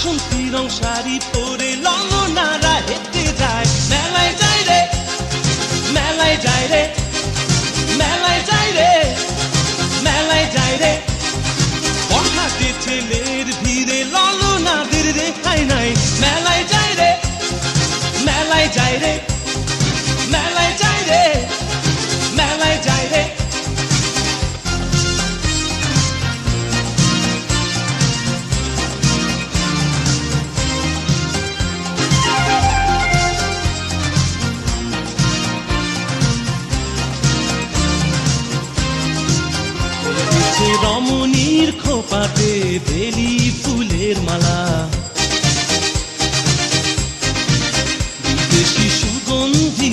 বাসন্তী রং শাড়ি পরে ললনারা হেঁটে যায় মেলায় যায় রে, মেলায় যায় রে, মেলায় যায় রে, মেলায় যায় রে। বখাটে ছেলের ভিড়ে ললনাদের রেহাই নাই মেলায় যায় রে, মেলায় যায় রে, মেলায় যায় রে, মেলায় যায় রে। রমণীর খোপাতে বেলি ফুলের মালা,